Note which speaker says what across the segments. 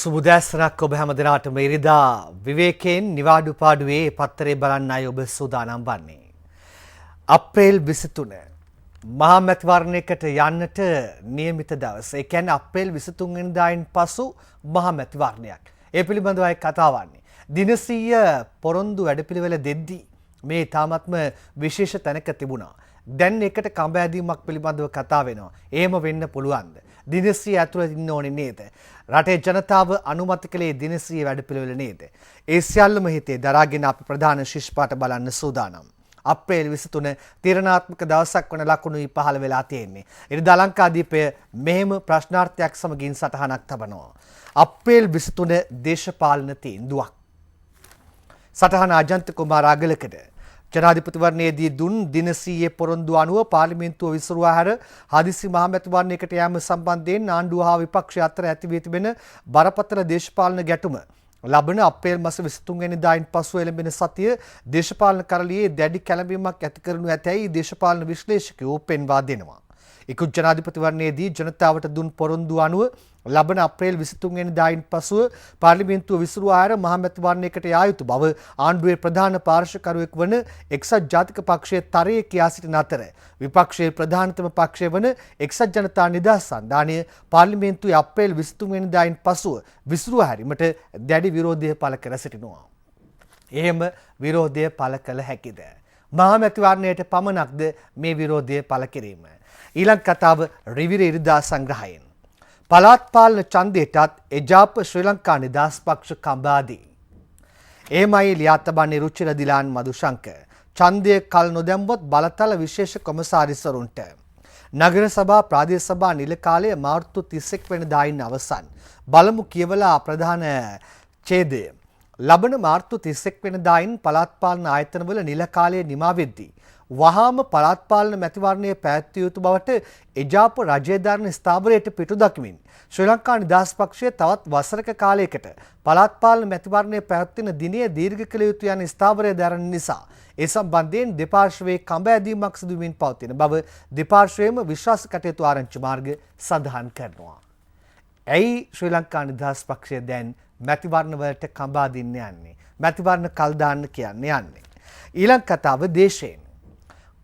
Speaker 1: සුබදෑසනක් ඔබ හැම දිනාටම ඉරිදා විවේකයෙන් නිවාඩු පාඩුවේ පත්තරේ බලන්න අය ඔබ සූදානම් වන්නේ. අප්‍රේල් 23 මහා මැතිවරණයකට යන්නට නියමිත දවස. ඒ කියන්නේ අප්‍රේල් 23 වෙනිදායින් පසු මහා මැතිවරණයක්. ඒ පිළිබඳවයි කතා වන්නේ. දිනසීය පොරොන්දු වැඩපිළිවෙල දෙද්දී මේ තාමත්ම විශේෂ තැනක තිබුණා. දැන් එකට කඹ ඇදීමක් පිළිබඳව කතා වෙනවා. එහෙම වෙන්න පුළුවන්ද? දිනසීය ඇතුළත ඉන්න ඕනේ නේද? රටේ ජනතාව අනුමත කළේ දිනසීය වැඩපිළිවෙල නේද? ඒ සියල්ලම හිතේ දරාගෙන අපි ප්‍රධාන ශිෂ්පාට බලන්න සූදානම්. අප්‍රේල් 23 තීරණාත්මක දවසක් වන ලකුණුයි පහළ වෙලා තියෙන්නේ. ඉරිදා ලංකාදීපය මෙහෙම ප්‍රශ්නාර්ථයක් සමගින් සටහනක් තබනවා. අප්‍රේල් 23 දේශපාලන තීන්දුවක්. සටහන අජන්ත කුමාර අගලකඩ ජනාධිපතිවරණයේදී දුන් දිනසීයේ පොරොන්දු අනුව පාර්ලිමේන්තුව විසිරුවා හැර හදිසි මහා මැතිවරණයකට යාම සම්බන්ධයෙන් ආණ්ඩුව හා විපක්ෂය අතර ඇති වී තිබෙන බරපතල දේශපාලන ගැටුම ලබන අප්‍රේල් මාස 23 වෙනිදායින් පසු එළඹෙන සතිය දේශපාලන කරළියේ දැඩි කැළඹීමක් ඇති කරනු ඇතැයි දේශපාලන විශ්ලේෂකයෝ පෙන්වා දෙනවා. ඉක්ුත් ජනාධිපතිවරණයේදී ජනතාවට දුන් පොරොන්දු අනුව ලබන අප්‍රේල් 23 වෙනිදායින් පසුව පාර්ලිමේන්තුව විසිරුවා හැර මහා මැතිවරණයකට යා යුතු බව ආණ්ඩුවේ ප්‍රධාන පාර්ශ්වකරුවෙක් වන එක්සත් ජාතික පක්ෂයේ තරයේ කියා සිටින අතර විපක්ෂයේ ප්‍රධානතම පක්ෂය වන එක්සත් ජනතා නිදහස් සන්ධානය පාර්ලිමේන්තුවේ අප්‍රේල් 23 වෙනිදායින් පසුව විසිරුවා හැරීමට දැඩි විරෝධය පළ කර සිටිනවා. එහෙම විරෝධය පළ කළ හැකිද? මහා මැතිවරණයට පමණක්ද මේ විරෝධය පළ කිරීම? ඊළඟ කතාව රිවිර ඉරිදා සංග්‍රහයෙන්. පළාත් පාලන ඡන්දයටත් එජාප ශ්‍රී ලංකා නිදහස් පක්ෂ කම්බාදී. එමයි ලියා තබන්නේ රුචිර දිලාන් මදුශංක. ඡන්දය කල් නොදැම්වොත් බලතල විශේෂ කොමසාරිස්වරුන්ට. නගර සභා ප්‍රාදේශ සභා නිල කාලය මාර්තු 31 වෙනිදායින් අවසන්. බලමු කියවලා ප්‍රධාන ඡේදය. ලබන මාර්තු 31 වෙනිදායින් පළාත් පාලන ආයතනවල නිල කාලය නිමා වෙද්දී වහාම පළාත් පාලන මැතිවරණය පැවැත්විය යුතු බවට එජාප රජය දරන ස්ථාවරයට පිටු දක්වමින් ශ්‍රී ලංකා නිදහස් පක්ෂය තවත් වසරක කාලයකට පළාත් පාලන මැතිවරණය පැවැත්වෙන දිනය දීර්ඝ කළ යුතු යන ස්ථාවරය දරන නිසා ඒ සම්බන්ධයෙන් දෙපාර්ශ්වයේ කඹ ඇදීමක් සිදු වෙමින් පවතින බව දෙපාර්ශ්වයේම විශ්වාස කටයුතු ආරංචි මාර්ග සඳහන් කරනවා. ඇයි ශ්‍රී ලංකා නිදහස් පක්ෂය දැන් මැතිවරණ වලට කඹ අදින්න යන්නේ? මැතිවරණ කල් දාන්න කියන්නේ යන්නේ. ඊළඟ කතාව දේශයෙන්.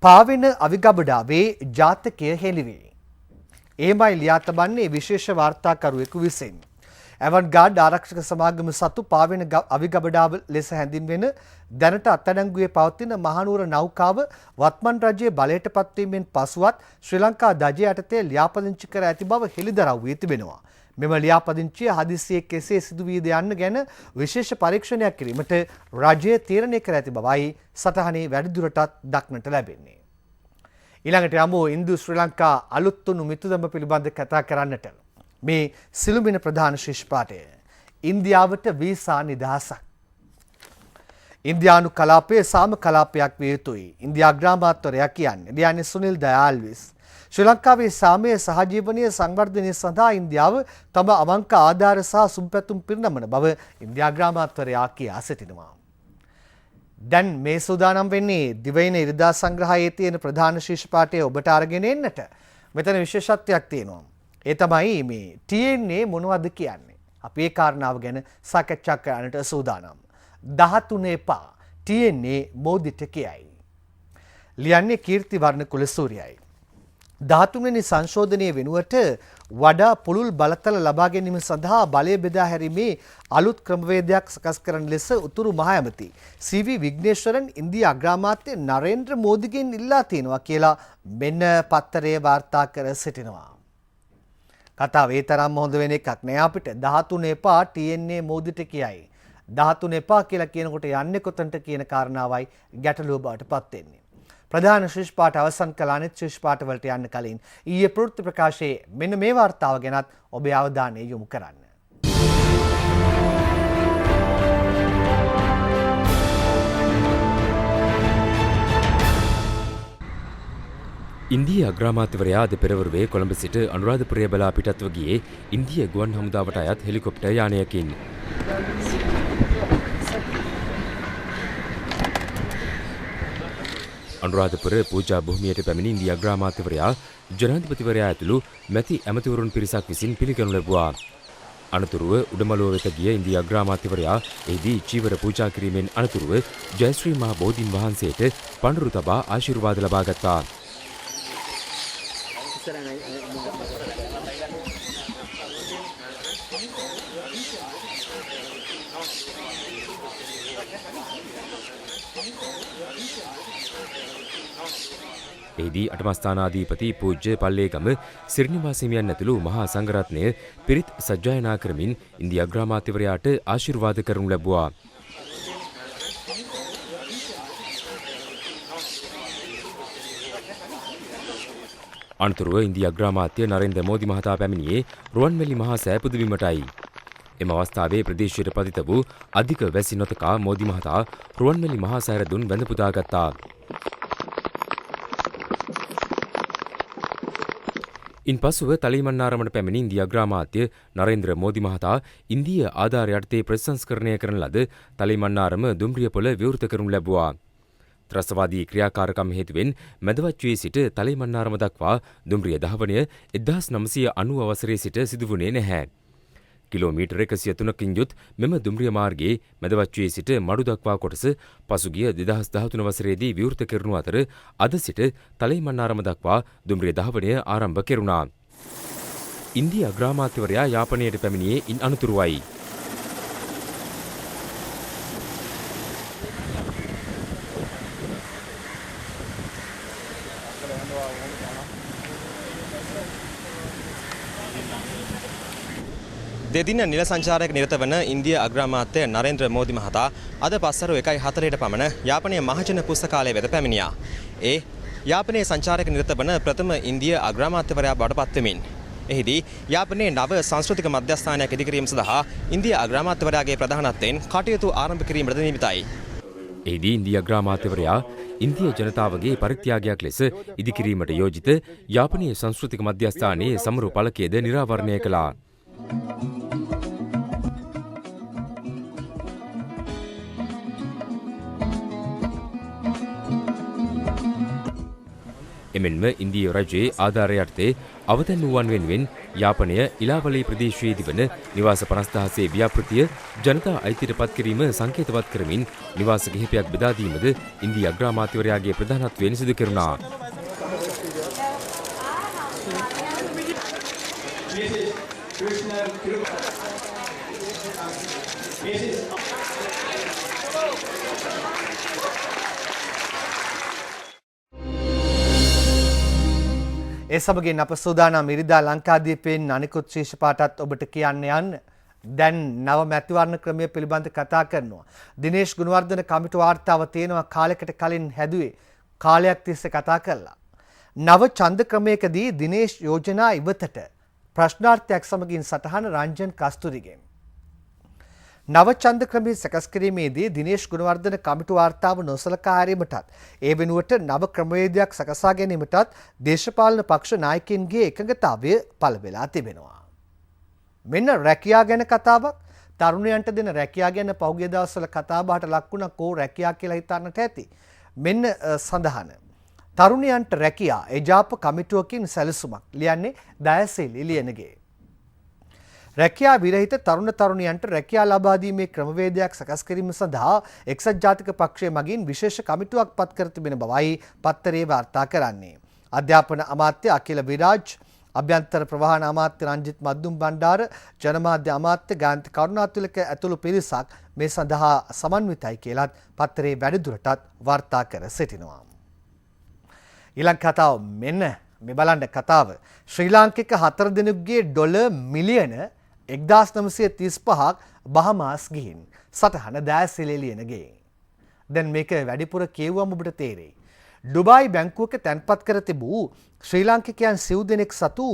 Speaker 1: පාවෙන අවිගබඩාවේ ජාතකය හෙළිවේ. එමයි ලියා තබන්නේ විශේෂ වාර්තාකරුවෙකු විසින්. ඇවන්ගාඩ් ආරක්ෂක සමාගම සතු පාවෙන අවිගබඩාව ලෙස හැඳින්වෙන දැනට අත්අඩංගුවේ පවතින මහනුවර නෞකාව වත්මන් රජයේ බලයට පත්වීමෙන් පසුවත් ශ්‍රී ලංකා දජය යටතේ ලියාපදිංචි කර ඇති බව හෙළිදරව් වී තිබෙනවා. මෙම ලියාපදිංචිය හදිසියේ කෙසේ සිදු වීද යන්න ගැන විශේෂ පරීක්ෂණයක් කිරීමට රජය තීරණය කර ඇති බවයි සටහනේ වැඩිදුරටත් දක්නට ලැබෙන්නේ. ඊළඟට යමු ඉන්දු ශ්‍රී ලංකා අලුත් වුණු මිතුදම පිළිබඳ කතා කරන්නට. මේ සිළුමිණ ප්‍රධාන ශිෂ්පාඨය. ඉන්දියාවට වීසා නිදහසක්. ඉන්දියානු කලාපයේ සාම කලාපයක් විය යුතුයි. ඉන්දියා අග්‍රාමාත්‍යවරයා කියන්නේ සුනිල් දයාල්විස්. ශ්‍රී ලංකාවේ සාමය සහජීවනීය සංවර්ධනය සඳහා ඉන්දියාව තම අවංක ආධාර සහ සුම්පැතුම් පිරිනමන බව ඉන්දියා අග්‍රාමාත්‍යවරයා කියා සිටිනවා. දැන් මේ සූදානම් වෙන්නේ දිවයින ඉරිදා සංග්‍රහයේ තියෙන ප්‍රධාන ශීර්ෂපාඨය ඔබට අරගෙන එන්නට. මෙතන විශේෂත්වයක් තියෙනවා. ඒ තමයි මේ TNA මොනවද කියන්නේ. අපි ඒ කාරණාව ගැන සාකච්ඡා කරන්නට සූදානම්. 13 එපා TNA මෝදිට කියයි. ලියන්නේ කීර්තිවර්ණ කුලසූරියයි. 13 වෙනි සංශෝධනයේ වෙනුවට වඩා පුළුල් බලතල ලබා ගැනීම සඳහා බලය බෙදා හැරීමේ අලුත් ක්‍රමවේදයක් සකස් කරන ලෙස උතුරු මහ ඇමති CV විග්නේශ්වරන් ඉන්දියා අග්‍රාමාත්‍ය නරේන්ද්‍ර මෝදිගෙන් ඉල්ලා තියෙනවා කියලා මෙන්න පත්තරයේ වාර්තා කර සිටිනවා. කතාව ඒ තරම් හොඳ වෙන එකක් නෑ අපිට. 13 එපා TNA මෝදිට කියයි. 13 එපා කියලා කියනකොට යන්නේ කොතනට කියන කාරණාවයි ගැටලුව බවට පත් වෙන්නේ. ප්‍රධාන ශිෂ්පාඨ අවසන් කළ අනෙත් ශිෂ්පාඨ වලට යන්න කලින් ඊයේ ප්‍රවෘත්ති ප්‍රකාශයේ මෙන්න මේ වාර්තාව ගැනත් ඔබේ අවධානය යොමු කරන්න.
Speaker 2: ඉන්දියා අග්‍රාමාත්‍යවරයා අද පෙරවරුවේ කොළඹ සිට අනුරාධපුරය බලා පිටත්ව ගියේ ඉන්දියා ගුවන් හමුදාවට අයත් හෙලිකොප්ටර් යානයකින්. අනුරාධපුර පූජා භූමියට පැමිණි ඉන්දියා අග්‍රාමාත්‍යවරයා ජනාධිපතිවරයා ඇතුළු මැති ඇමතිවරුන් පිරිසක් විසින් පිළිගනු ලැබුවා. අනතුරුව උඩමළුව වෙත ගිය ඉන්දියා අග්‍රාමාත්‍යවරයා එහිදී චීවර පූජා කිරීමෙන් අනතුරුව ජයශ්‍රී මහ බෝධීන් වහන්සේට පඬුරු තබා ආශිර්වාද ලබා ගත්තා. එහිදී අටමස්ථානාධිපති පූජ්‍ය පල්ලේගම සිරිනිවාස හිමියන් ඇතුළු මහා සංඝරත්නය පිරිත් සජ්ජායනා කරමින් ඉන්දියා අග්‍රාමාත්‍යවරයාට ආශිර්වාද කරනු ලැබුවා. අනතුරුව ඉන්දියා අග්‍රාමාත්‍ය නරේන්ද්‍ර මෝදි මහතා පැමිණියේ රුවන්වැලි මහා සෑ පුදබිමටයි. එම අවස්ථාවේ ප්‍රදේශයට පතිත වූ අධික වැසි නොතකා මෝදි මහතා රුවන්වැලි මහා සෑර දුන් වැඳ පුදා ගත්තා. ඉන්පසුව තලීමන්නාරමට පැමිණි ඉන්දියා අග්‍රාමාත්‍ය නරේන්ද්‍ර මෝදි මහතා ඉන්දීය ආධාර යටතේ ප්‍රතිසංස්කරණය කරන ලද තලීමන්නාරම දුම්රියපොළ විවෘත කරනු ලැබුවා. ත්‍රස්තවාදී ක්‍රියාකාරකම් හේතුවෙන් මැදවච්චුවේ සිට තලීමන්නාරම දක්වා දුම්රිය දහවනය 1990 වසරේ සිට සිදු වුණේ නැහැ. කිලෝමීටර් 103කින් යුත් මෙම දුම්රිය මාර්ගයේ මැදවච්චුවේ සිට මඩු දක්වා කොටස පසුගිය 2013 වසරේදී විවෘත කරනු අතර අද සිට තලීමන්නාරම දක්වා දුම්රිය දහවනය ආරම්භ කෙරුණා. ඉන්දියා අග්‍රාමාත්‍යවරයා යාපනයට පැමිණියේ ඉන් අනතුරුවයි.
Speaker 3: දෙදින නිල සංචාරයක නිරත වන ඉන්දියා අග්‍රාමාත්‍ය නරේන්ද්‍ර මෝදි මහතා අද පස්වරු 1:04ට පමණ යාපනයේ මහජන පුස්තකාලය වෙත පැමිණියා. ඒ යාපනයේ සංචාරයක නිරත වන ප්‍රථම ඉන්දියා අග්‍රාමාත්‍යවරයා බවට පත් වෙමින් එහිදී යාපනයේ නව සංස්කෘතික මධ්‍යස්ථානයක් ඉදිකිරීම සඳහා ඉන්දියා අග්‍රාමාත්‍යවරයාගේ ප්‍රධානත්වයෙන් කටයුතු ආරම්භ කිරීමට නියමිතයි.
Speaker 2: එහිදී ඉන්දියා අග්‍රාමාත්‍යවරයා ඉන්දියා ජනතාවගේ පරිත්‍යාගයක් ලෙස ඉදිකිරීමට යෝජිත යාපනයේ සංස්කෘතික මධ්‍යස්ථානයේ සමරු පළකයද නිරාවරණය කළා. එමෙන්ම ඉන්දිය රජයේ ආධාරය යටතේ අවතැන් වූවන් වෙනුවෙන් යාපනය ඉලාවලී ප්‍රදේශයේදී වන නිවාස 50000 ව්‍යාපෘතිය ජනතා අයිතියට පත් කිරීම සංකේතවත් කරමින් නිවාස කිහිපයක් බෙදා දීමද ඉන්දිය අග්‍රාමාත්‍යවරයාගේ ප්‍රධානත්වයෙන් සිදු කෙරුණා.
Speaker 1: ඒ සමගින් අප සූදානම් ඉරිදා ලංකාදීපයෙන් අනිකුත් ශීර්ෂ පාඨත් ඔබට කියන්න යන්න. දැන් නව මැතිවරණ ක්‍රමය පිළිබඳ කතා කරනවා. දිනේෂ් ගුණවර්ධන කමිටු වාර්තාව තියෙනවා කාලයකට කලින් හැදුවේ කාලයක් තිස්සේ කතා කළා. නව ඡන්ද ක්‍රමයකදී දිනේෂ් යෝජනා ඉවතට ප්‍රශ්නාර්ථයක් සමගින් සටහන රංජන් කස්තුරිගෙන්. නව ඡන්ද ක්‍රමයේ සකස් කිරීමේදී දිනේෂ් ගුණවර්ධන කමිටු වාර්තාව නොසලකා හැරීමටත් ඒ වෙනුවට නව ක්‍රමවේදයක් සකසා ගැනීමටත් දේශපාලන පක්ෂ නායකයින්ගේ එකඟතාවය පළ වෙලා තිබෙනවා. මෙන්න රැකියා ගැන කතාවක්. තරුණයන්ට දෙන රැකියා ගැන පහුගිය දවස්වල කතා බහට ලක් වුණා කෝ රැකියා කියලා හිතන්නට ඇති. මෙන්න සඳහන. තරුණයන්ට රැකියා එජාප කමිටුවකින් සැලසුමක් ලියන්නේ දයසීලි ලියනගේ. රැකියා විරහිත තරුණ තරුණියන්ට රැකියා ලබා දීමේ ක්‍රමවේදයක් සකස් කිරීම සඳහා එක්සත් ජාතික පක්ෂය මගින් විශේෂ කමිටුවක් පත් කර තිබෙන බවයි පත්තරේ වාර්තා කරන්නේ. අධ්‍යාපන අමාත්‍ය අකිල විරාජ්, අභ්‍යන්තර ප්‍රවාහන අමාත්‍ය රංජිත් මද්දුම් බණ්ඩාර, ජනමාධ්‍ය අමාත්‍ය ගාන්ති කරුණාතුලක ඇතුළු පිරිසක් මේ සඳහා සමන්විතයි කියලත් පත්තරේ වැඩිදුරටත් වාර්තා කර සිටිනවා. ඊළඟ කතාව මෙන්න මේ බලන්න කතාව. ශ්‍රී ලාංකික 4 දෙනෙකුගේ ඩොලර් මිලියන 1935ක් බහමාස් ගිහින් සටහන දෑසිලේ ලියනගේ. දැන් මේක වැඩිපුර කියවුවම ඔබට තේරෙයි. ඩුබායි බැංකුවක තැන්පත් කර තිබූ ශ්‍රී ලාංකිකයන් සිව් දෙනෙක් සතු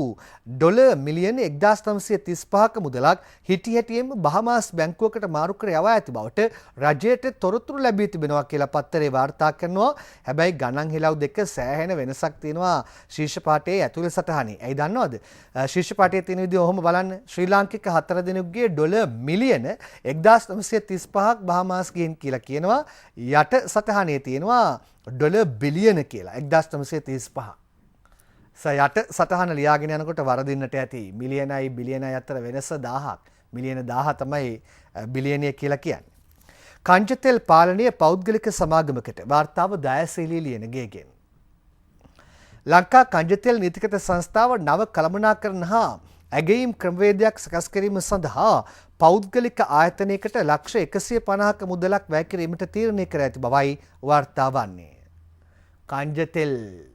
Speaker 1: ඩොලර් මිලියන 1935ක මුදලක් හිටි හැටියෙම බහමාස් බැංකුවකට මාරු කර යවා ඇති බවට රජයට තොරතුරු ලැබී තිබෙනවා කියලා පත්තරේ වාර්තා කරනවා. හැබැයි ගණන් හෙලව් දෙක සෑහෙන වෙනසක් තියෙනවා ශීර්ෂ පාඨයේ ඇතුළේ සටහනේ. ඇයි දන්නවද? ශීර්ෂ පාඨයේ තියෙන විදිහ ඔහොම බලන්න. ශ්‍රී ලාංකික 4 දෙනෙකුගේ ඩොලර් මිලියන 1935ක් බහමාස් ගිහින් කියලා කියනවා. යට සටහනේ තියෙනවා ඩොලර් බිලියන කියලා 1935. යට සටහන ලියාගෙන යනකොට වරදින්නට ඇති. මිලියනයි බිලියනයි අතර වෙනස 1000ක්. මිලියන 1000 තමයි බිලියනය කියලා කියන්නේ. කංජතෙල් පාලනය පෞද්ගලික සමාගමකට වාර්තාව දයසීලී ලියනගේගෙන්. ලංකා කංජතෙල් නීතිගත සංස්ථාව නව කළමනාකරණ හා ඇගයීම් ක්‍රමවේදයක් සකස් කිරීම සඳහා පෞද්ගලික ආයතනයකට ලක්ෂ 150ක මුදලක් වැය කිරීමට තීරණය කර ඇති බවයි වාර්තා වන්නේ. කංජතෙල්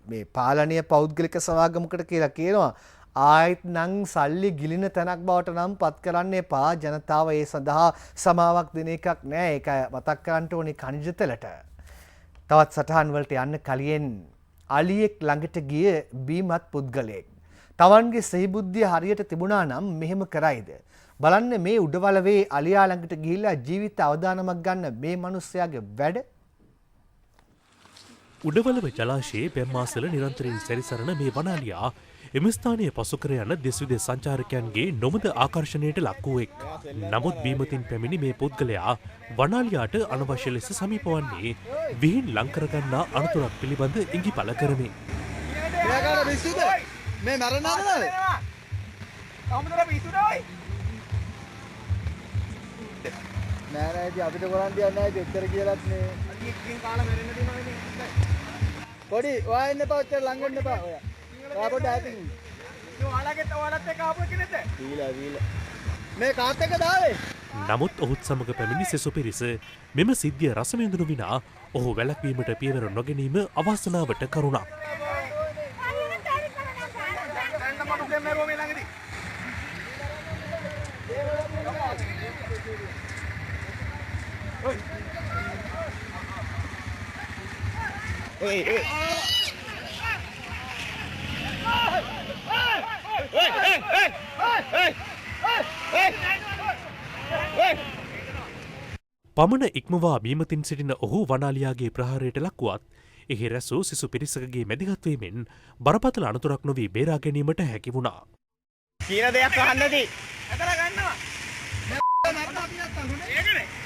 Speaker 1: මේ පාලනය පෞද්ගලික සමාගමකට කියලා කියනවා ආයත් නම් සල්ලි ගිලින තැනක් බවට නම් පත් කරන්න එපා. ජනතාව ඒ සඳහා සමාවක් දෙන එකක් නෑ. ඒක මතක් කරන්න ඕනේ කංජතෙලට. තවත් සටහන් වලට යන්න කලින් අලියෙක් ළඟට ගිය බීමත් පුද්ගලයෙක් තවන්ගේ සිහිබුද්ධිය හරියට තිබුණා නම් මෙහෙම කරයිද? බලන්න මේ උඩවලවේ අලියා ළඟට ගිහිල්ලා ජීවිත අවදානමක් ගන්න මේ මිනිස්යාගේ වැඩ.
Speaker 4: උඩවලව ජලාශයේ බැම්මාසල නිරන්තරයෙන් සැරිසරන මේ වනාලියා එම ස්ථානයේ පසු කර යන දෙස් විදෙස් සංචාරකයන්ගේ නොමද ආකර්ෂණයට ලක් වූ එක්. නමුත් බීමතින් පැමිණි මේ පුද්ගලයා වනාලියාට අනවශ්‍ය ලෙස සමීප වන්නේ විහින් ලං කරගන්නා අනතුරක් පිළිබඳ ඉඟිපල කරමින්.
Speaker 5: මේ මරණාද? අමුතර පිටුරයි. නෑ නෑ ඉතින් අපිට කරන් දෙයක් නෑ දෙච්චර කියලාත් නේ. අද එක්කින් කාලා මැරෙන්න දෙනවනේ. පොඩි ඔයා ඉන්න එපා ඔච්චර ළඟ වෙන්න එපා ඔයා. ඔයා පොඩ්ඩ ඈතින් ඉන්න. ඒ ඔයාලත් එක්ක ආපු කෙනෙක්ද? වීලා. මේ කාත් එක්ක දාවේ.
Speaker 4: නමුත් ඔහුත් සමග පැමිණි සෙසු පිරිස මෙම සිද්ධිය රස විඳිනු විනා ඔහු වැළැක්වීමට පියවර නොගැනීම අවාසනාවට කරුණක්. පමණ ඉක්මවා බීමතින් සිටින ඔහු වනාලියාගේ ප්‍රහාරයට ලක්වුවත් එහි රැසූ සිසු පිරිසකගේ මැදිහත්වීමෙන් බරපතල අනතුරක් නොවී බේරා ගැනීමට හැකි වුණා.
Speaker 5: කියන දෙයක් අහන්නදී. ඇතර ගන්නවා.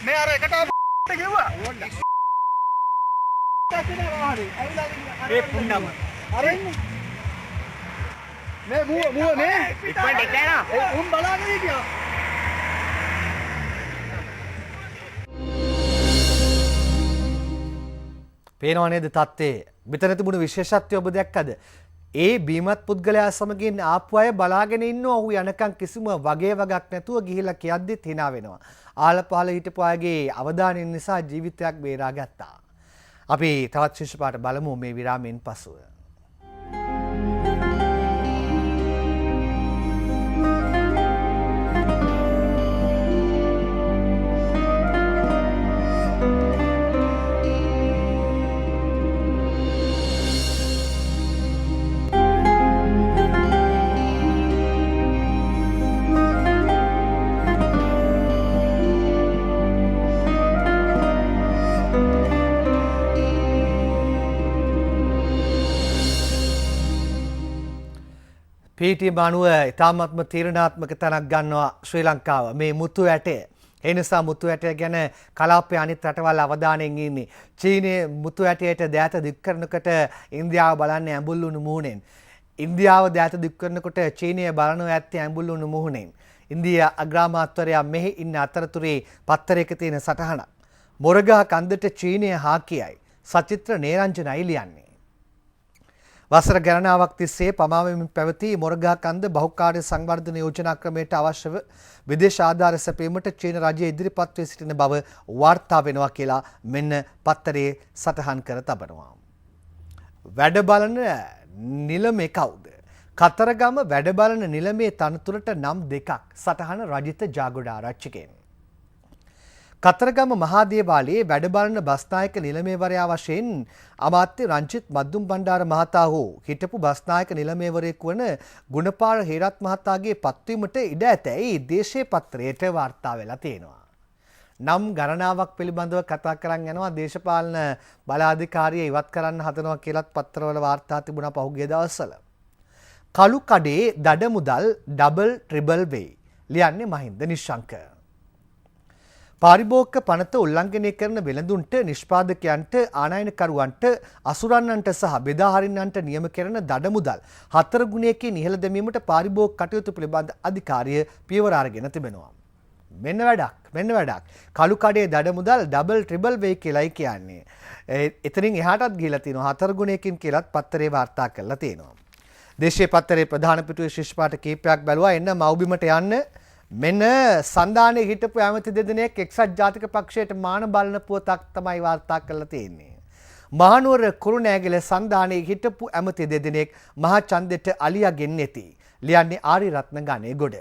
Speaker 5: මේ අර එකට ගෙව්වා. ඒ පුන්නම. අර ඉන්නේ. මේ මුව මේ ඉක්මනට එක්කේනා. උන් බලන්නේ කියා.
Speaker 1: පේනව නේද තත්ත්වය? මෙතන තිබුණු විශේෂත්වය ඔබ දැක්කද? ඒ බීමත් පුද්ගලයා සමගින් ආපු අය බලාගෙන ඉන්නවා. ඔහු යනකම් කිසිම වගේ වගක් නැතුව ගිහිල්ලා කියද්දිත් hina වෙනවා. ආලපාල හිටපු අයගේ අවධානය නිසා ජීවිතයක් බේරා ගත්තා. අපි තවත් ශිෂ්‍ය පාඨ බලමු මේ විරාමයෙන් පසුව. පීටි මානුව ඉතාමත්ම තීරණාත්මක තැනක් ගන්නවා ශ්‍රී ලංකාව මේ මුතු ඇටය. ඒ නිසා මුතු ඇටය ගැන කලාපයේ අනිත් රටවල් අවධානයෙන් ඉන්නේ. චීනයේ මුතු ඇටයට දෑත දික් කරනකොට ඉන්දියාව බලන්නේ ඇඹුල් වුණු මුහුණෙන්. ඉන්දියාව දෑත දික් කරනකොට චීනය බලනවා ඇත්තේ ඇඹුල් වුණු මුහුණෙන්. ඉන්දියා අග්‍රාමාත්‍යවරයා මෙහි ඉන්න අතරතුරේ පත්තරයක තියෙන සටහනක්. මොරගහ කන්දට චීනය හා කියයි. සචිත්‍ර නේරංජනයි ලියන්නේ. වසර ගණනාවක් තිස්සේ පමාවෙමින් පැවති මොරගහ කන්ද බහුකාර්ය සංවර්ධන යෝජනා ක්‍රමයට අවශ්‍යව විදේශ ආධාර සැපීමට චීන රජය ඉදිරිපත් වී සිටින බව වාර්තා වෙනවා කියලා මෙන්න පත්තරේ සටහන් කර තබනවා. වැඩ බලන නිලමේ කවුද? කතරගම වැඩ බලන නිලමේ තනතුරට නම් දෙකක්. සටහන රජිත ජාගොඩාරච්චිගෙන්. කතරගම මහාදේවාලයේ වැඩ බලන බස්නායක නිලමේවරයා වශයෙන් අමාත්‍ය රංචිත් මද්දුම් බණ්ඩාර මහතා හෝ හිටපු බස්නායක නිලමේවරයෙකු වන ගුණපාල හේරත් මහතාගේ පත්වීමට ඉඩ ඇතැයි දේශීය පත්‍රයට වාර්තා වෙලා තියෙනවා. නම් ගණනාවක් පිළිබඳව කතා කරන් යනවා දේශපාලන බලාධිකාරිය ඉවත් කරන්න හදනවා කියලත් පත්‍රවල වාර්තා තිබුණා පහුගිය දවස්වල. කළු කඩේ දඩ මුදල් ඩබල් ට්‍රිබල් වෙයි. ලියන්නේ මහින්ද නිශ්ශංක. පාරිභෝගික පනත උල්ලංඝනය කරන වෙළඳුන්ට නිෂ්පාදකයන්ට ආනයනකරුවන්ට අසුරන්නන්ට සහ බෙදා හරින්නන්ට නියම කරන දඩ මුදල් 4 ගුණයකින් ඉහළ දැමීමට පාරිභෝගික කටයුතු පිළිබඳ අධිකාරිය පියවර අරගෙන තිබෙනවා. මෙන්න වැඩක් කළු කඩේ දඩ මුදල් ඩබල් ට්‍රිබල් වෙයි කියලායි කියන්නේ. එතනින් එහාටත් ගිහිලා තිනවා 4 ගුණයකින් කියලාත් පත්තරේ වාර්තා කරලා තියෙනවා. දේශීය පත්තරේ ප්‍රධාන පිටුවේ ශිෂ්‍ය පාඨ කීපයක් බැලුවා එන්න මව්බිමට යන්න මෙන්න සන්දානයේ හිටපු ඇමති දෙදෙනෙක් එක්සත් ජාතික පක්ෂයට මාන බලන පුවතක් තමයි වාර්තා කරලා තියෙන්නේ. මහනුවර කුරුණෑගල සන්දානයේ හිටපු ඇමති දෙදෙනෙක් මහා ඡන්දෙට අලියාගෙන නැති. ලියන්නේ ආරි රත්න ගණේ ගොඩ.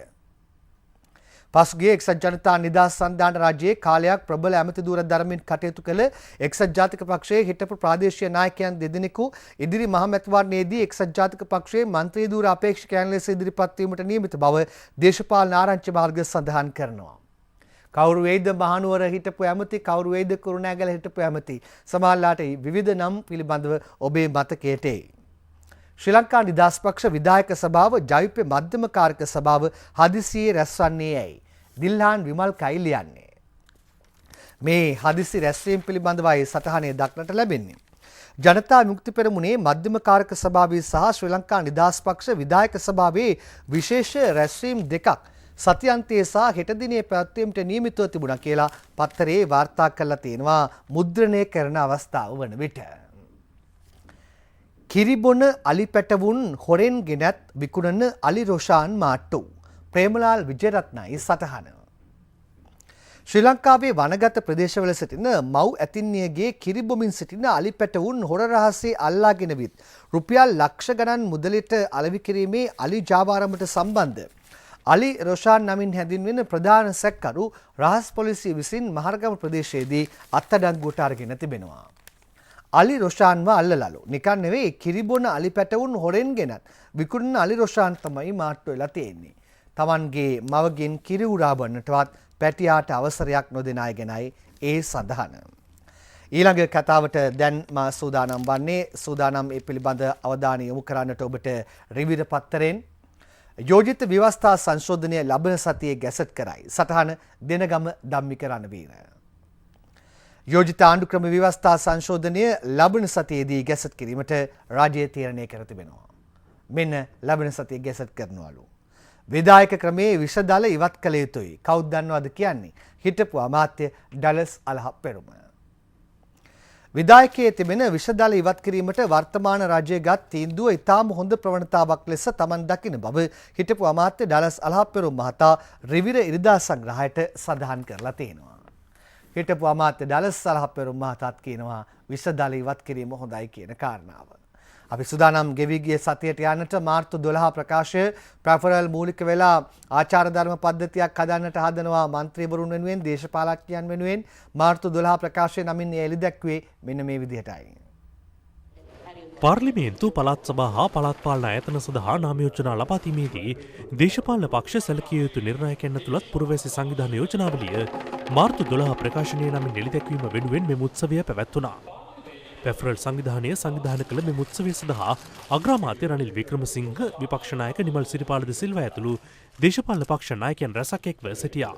Speaker 1: පසුගිය එක්සත් ජනතා නිදහස් සන්ධාන රාජ්‍යයේ කාලයක් ප්‍රබල ඇමති ධූර ධර්මෙන් කටයුතු කළ එක්සත් ජාතික පක්ෂයේ හිටපු ප්‍රාදේශීය නායකයන් දෙදෙනෙකු ඉදිරි මහමැතිවරණයේදී එක්සත් ජාතික පක්ෂයේ මන්ත්‍රී ධූර අපේක්ෂකයන් ලෙස ඉදිරිපත් වීමට නියමිත බව දේශපාලන ආරංචි මාර්ග සඳහන් කරනවා. කවුරු වේද මහනුවර හිටපු ඇමති කවුරු වේද කුරුණෑගල හිටපු ඇමති සමහරලාට විවිධ නම් පිළිබඳව ඔබේ මතකයට එයි. ශ්‍රී ලංකා නිදහස් පක්ෂ විධායක සභාව ජවිපේ මධ්‍යම කාරක සභාව හදිසියේ රැස්වන්නේ ඇයි? දිල්හාන් විමල් කයි ලියන්නේ. මේ හදිසි රැස්වීම පිළිබඳවයි සටහනේ දක්නට ලැබෙන්නේ. ජනතා විමුක්ති පෙරමුණේ මධ්‍යම කාරක සභාවේ සහ ශ්‍රී ලංකා නිදහස් පක්ෂ විධායක සභාවේ විශේෂ රැස්වීම් දෙකක් සතියන්තයේ සහ හෙට දිනේ පැවැත්වීමට නියමිතව තිබුණා කියලා පත්තරේ වාර්තා කරලා තියෙනවා මුද්‍රණය කරන අවස්ථාව වන විට. කිරිබොන අලි පැටවුන් හොරෙන් ගෙනත් විකුණන අලි රොෂාන් මාට්ටු ප්‍රේමලාල් විජයරත්නයි සටහන. ශ්‍රී ලංකාවේ වනගත ප්‍රදේශවල සිටින මව් ඇතින්නියගේ කිරිබොමින් සිටින අලි පැටවුන් හොර රහසේ අල්ලාගෙන විත් රුපියල් ලක්ෂ ගණන් මුදලට අලෙවි කිරීමේ අලි ජාවාරමට සම්බන්ධ අලි රොෂාන් නමින් හැඳින්වෙන ප්‍රධාන සැකකරු රහස් පොලිසිය විසින් මහරගම ප්‍රදේශයේදී අත්අඩංගුවට අරගෙන තිබෙනවා. අලි රොෂාන්ව අල්ලලලු. නිකන් නෙවෙයි කිරිබොන අලි පැටවුන් හොරෙන් ගෙනත් විකුණන අලි රොෂාන් තමයි මාට්ටු වෙලා තියෙන්නේ. තමන්ගේ මවගෙන් කිරි උරා බන්නටවත් පැටියාට අවසරයක් නොදෙන අය ගැනයි ඒ සඳහන. ඊළඟ කතාවට දැන් මා සූදානම් වන්නේ සූදානම් ඒ පිළිබඳ අවධානය යොමු කරන්නට ඔබට රිවිර පත්තරෙන් යෝජිත ව්‍යවස්ථා සංශෝධනය ලබන සතියේ ගැසට් කරයි. සටහන දෙනගම ධම්මික රණවීර. යෝජිත ආණ්ඩුක්‍රම ව්‍යවස්ථා සංශෝධනය ලබන සතියේදී ගැසට් කිරීමට රාජ්‍ය තීරණය කර තිබෙනවා. මෙන්න ලබන සතියේ ගැසට් කරනවලු. විධායක ක්‍රමයේ විෂදල ඉවත් කළ යුතුයි. කවුද දන්නවද කියන්නේ? හිටපු අමාත්‍ය ඩලස් අලහප්පෙරුම. විධායකයේ තිබෙන විෂදල ඉවත් කිරීමට වර්තමාන රජය ගත් තීන්දුව ඉතාම හොඳ ප්‍රවණතාවක් ලෙස තමන් දකින බව හිටපු අමාත්‍ය ඩලස් අලහප්පෙරුම මහතා රිවිර ඉරිදා සංග්‍රහයට සඳහන් කරලා තියෙනවා. හිටපු අමාත්‍ය ඩලස් අලහප්පෙරුම මහතාත් කියනවා විෂදල ඉවත් කිරීම හොඳයි කියන කාරණාව. අපි සුදානම් ගෙවී ගිය සතියට යන්නට මාර්තු 12 ප්‍රකාශය ප්‍රෆරල් මූලික වෙලා ආචාර ධර්ම පද්ධතියක් හදන්නට හදනවා මන්ත්‍රීවරුන් වෙනුවෙන් දේශපාලකයන් වෙනුවෙන් මාර්තු 12 ප්‍රකාශය නමින් එළි දැක්වේ මෙන්න මේ විදිහටයි.
Speaker 4: පාර්ලිමේන්තු පළාත් සභා හා පළාත් පාලන ආයතන සඳහා නාම යෝජනා ලබා දීමේදී දේශපාලන පක්ෂ සැලකිය යුතු නිර්ණායකයන් ඇතුළත් පුරවැසි සංවිධාන යෝජනාවලිය මාර්තු 12 ප්‍රකාශනය නමින් එළි දැක්වීම වෙනුවෙන් මෙම උත්සවය පැවැත්වුණා. පැෆරල් සංවිධානය සංවිධාන කළ මෙම උත්සවය සඳහා අග්‍රාමාත්‍ය රනිල් වික්‍රමසිංහ විපක්ෂ නායක නිමල් සිරිපාල ද සිල්වා ඇතුළු දේශපාලන පක්ෂ නායකයන් රැසක් එක්ව සිටියා.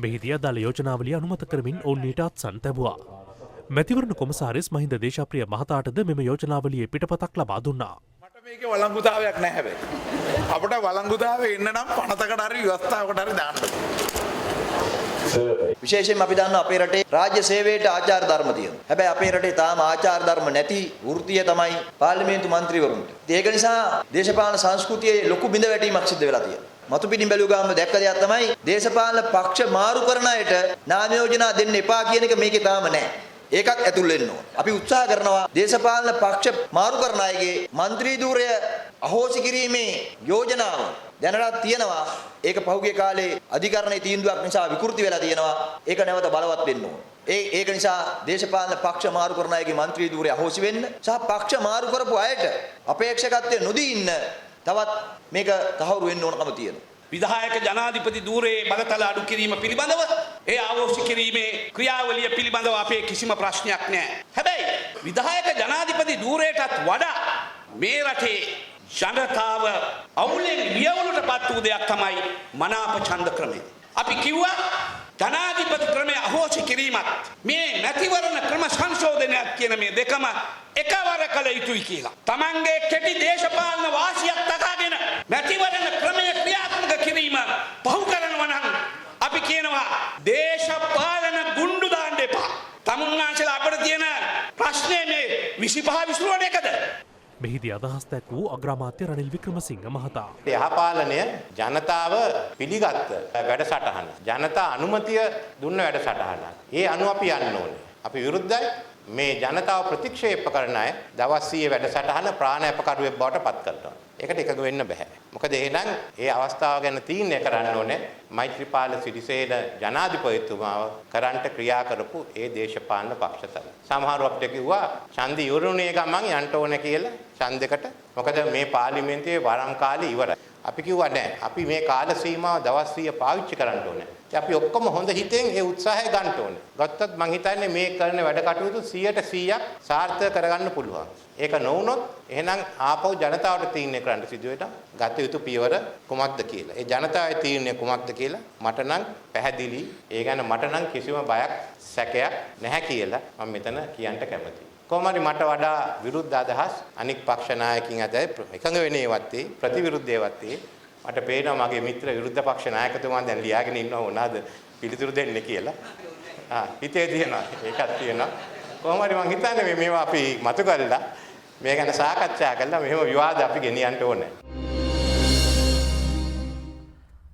Speaker 4: මෙහිදී අදාළ යෝජනාවලිය අනුමත කරමින් ඔවුන් ඊට අත්සන් තැබුවා. මැතිවරණ කොමසාරිස් මහින්ද දේශප්‍රිය මහතාටද මෙම යෝජනාවලියේ පිටපතක් ලබා දුන්නා.
Speaker 6: මට මේකේ වළංගුතාවයක් නැහැ හැබැයි. අපිට වළංගුතාවය එන්න නම් පනතකට හරි ව්‍යවස්ථාවකට හරි දාන්න.
Speaker 7: විශේෂයෙන්ම අපි දන්නවා අපේ රටේ රාජ්‍ය සේවයට ආචාර ධර්ම තියෙනවා. හැබැයි අපේ රටේ තාම ආචාර ධර්ම නැති වෘත්තිය තමයි පාර්ලිමේන්තු මන්ත්‍රීවරුන්ට. ඒක නිසා දේශපාලන සංස්කෘතියේ ලොකු බිඳවැටීමක් සිද්ධ වෙලා තියෙනවා. මතු පිටින් බැලුව ගාම දැක්ක දෙයක් තමයි දේශපාලන පක්ෂ මාරු කරන අයට නාම යෝජනා දෙන්න එපා කියන එක මේකේ තාම නැහැ. ඒකත් ඇතුල් වෙන්න ඕන. අපි උත්සාහ කරනවා දේශපාලන පක්ෂ මාරු කරන අයගේ മന്ത്രി ධූරය අහෝසි කිරීමේ යෝජනාව දැනටත් තියෙනවා. ඒක පහුගිය කාලේ අධිකරණයේ තීන්දුවක් නිසා විකෘති වෙලා තියෙනවා. ඒක නැවත බලවත් වෙන්න ඕන. ඒක නිසා දේශපාලන පක්ෂ මාරු කරන අයගේ മന്ത്രി ධූරය අහෝසි වෙන්න සහ පක්ෂ මාරු කරපු අයට අපේක්ෂකත්වය නොදී ඉන්න තවත් මේක තහවුරු වෙන්න ඕනකම තියෙනවා.
Speaker 8: විධායක ජනාධිපති ධූරයේ බලතල අඩු කිරීම පිළිබඳව ඒ ආවෝෂි කිරීමේ ක්‍රියාවලිය පිළිබඳව අපේ කිසිම ප්‍රශ්නයක් නැහැ. හැබැයි විධායක ජනාධිපති ධූරයටත් වඩා මේ රටේ ජනතාව අවුලෙන් වියවුලට පත් වූ දෙයක් තමයි මනාප ඡන්ද ක්‍රමය. අපි කිව්වා ජනාධිපති ක්‍රමය අහෝසි කිරීමත් මේ මැතිවරණ ක්‍රම සංශෝධනයක් කියන මේ දෙකම එකවර කළ යුතුයි කියලා. Tamange කෙටි දේශපාලන වාසියක් තකාගෙන මැතිවරණ ක්‍රමය ක්‍රියාත්මක කිරීම පහු කරනවා නම් අපි විසිපහ විසුරුවන එකද.
Speaker 4: මෙහිදී අදහස් දැක් වූ අග්‍රාමාත්‍ය රනිල් වික්‍රමසිංහ මහතා.
Speaker 9: යහපාලනය ජනතාව පිළිගත්ත වැඩසටහන. ජනතා අනුමතිය දුන්න වැඩසටහන. ඒ අනුව අපි යන්න ඕනේ. අපි විරුද්ධයි මේ ජනතාව ප්‍රතික්ෂේප කරන අය දවස් 100 වැඩසටහන ප්‍රාණාපකරුවෙක් බවට පත් කරනවා. ඒකට එකඟ වෙන්න බෑ. මොකද එහෙනම් ඒ අවස්ථාව ගැන තීරණය කරන්න ඕනේ මෛත්‍රීපාල සිරිසේන ජනාධිපතිතුමාව කරන්ට ක්‍රියා කරපු ඒ දේශපාලන පක්ෂතල. සමහරව අපිට කිව්වා ඡන්දය ඉවරුනේ ගමන් යන්න ඕනේ කියලා ඡන්දයකට. මොකද මේ පාර්ලිමේන්තුවේ වරම් කාලේ ඉවරයි. අපි කිව්වා නෑ. අපි මේ කාල සීමාව දවස් 100 පාවිච්චි කරන්න ඕනේ. අපි ඔක්කොම හොඳ හිතෙන් ඒ උත්සාහය ගන්න ඕනේ. ගත්තත් මං හිතන්නේ මේ කරන වැඩ කටයුතු 100% සාර්ථක කරගන්න පුළුවන්. ඒක නොවුනොත් එහෙනම් ආපහු ජනතාවට තීරණය කරන්න සිදු වෙනවා ගත යුතු පියවර කුමක්ද කියලා. ඒ ජනතාවේ තීරණය කුමක්ද කියලා මට නම් පැහැදිලි. ඒ ගැන මට නම් කිසිම බයක් සැකයක් නැහැ කියලා මම මෙතන කියන්න කැමතියි. කොහොමද මට වඩා විරුද්ධ අදහස් අනික් පක්ෂ නායකින් අද එකඟ වෙන්නේවත් ප්‍රතිවිරුද්ධේවත් මට පේනවා මගේ මිත්‍ර විරුද්ධ පක්ෂ නායකතුමා දැන් ලියාගෙන ඉන්නව මොනවාද පිළිතුරු දෙන්නේ කියලා. හිතේ තියෙනවා ඒකක් තියෙනවා. කොහොම හරි මං හිතන්නේ මේවා අපි මතු කරලා මේ ගැන සාකච්ඡා කරලා මෙහෙම විවාද අපි ගෙනියන්න ඕනේ.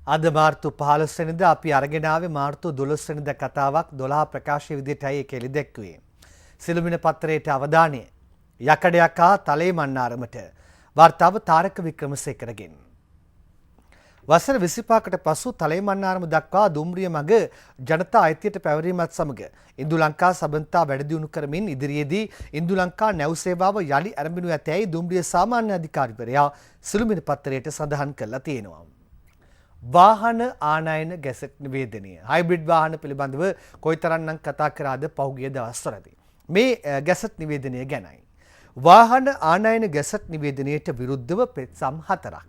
Speaker 1: අද මාර්තු 15 වෙනිදා අපි අරගෙන ආවේ මාර්තු 12 වෙනිදා කතාවක් 12 ප්‍රකාශය විදිහටයි ඒක එළි දැක්ුවේ. සිළුමිණ පත්‍රයට අවධානය යකඩයක් හා තලේ මන්නාරමට වාර්තාව තාරක වික්‍රමසේකරගෙන්. වසර 25කට පසු තලේ මන්නාරම දක්වා දුම්රිය මග ජනතා අයිතියට පැවරීමත් සමග ඉන්දු ලංකා සබඳතා වැඩදියුණු කරමින් ඉදිරියේදී ඉන්දු ලංකා නැව් සේවාව යළි ආරම්භණු ඇතැයි දුම්රිය සාමාන්‍ය අධිකාරිවරයා සිළුමිණ පත්‍රයට සඳහන් කරලා තියෙනවා. වාහන ආනයන ගැසට් නිවේදනය හයිබ්‍රිඩ් වාහන පිළිබඳව කොයිතරම්නම් කතා කරාද පහුගිය දවස්වලදී. මේ ගැසට් නිවේදනය ගැනයි. වාහන ආනයන ගැසට් නිවේදනයට විරුද්ධව පෙත්සම් 4ක්.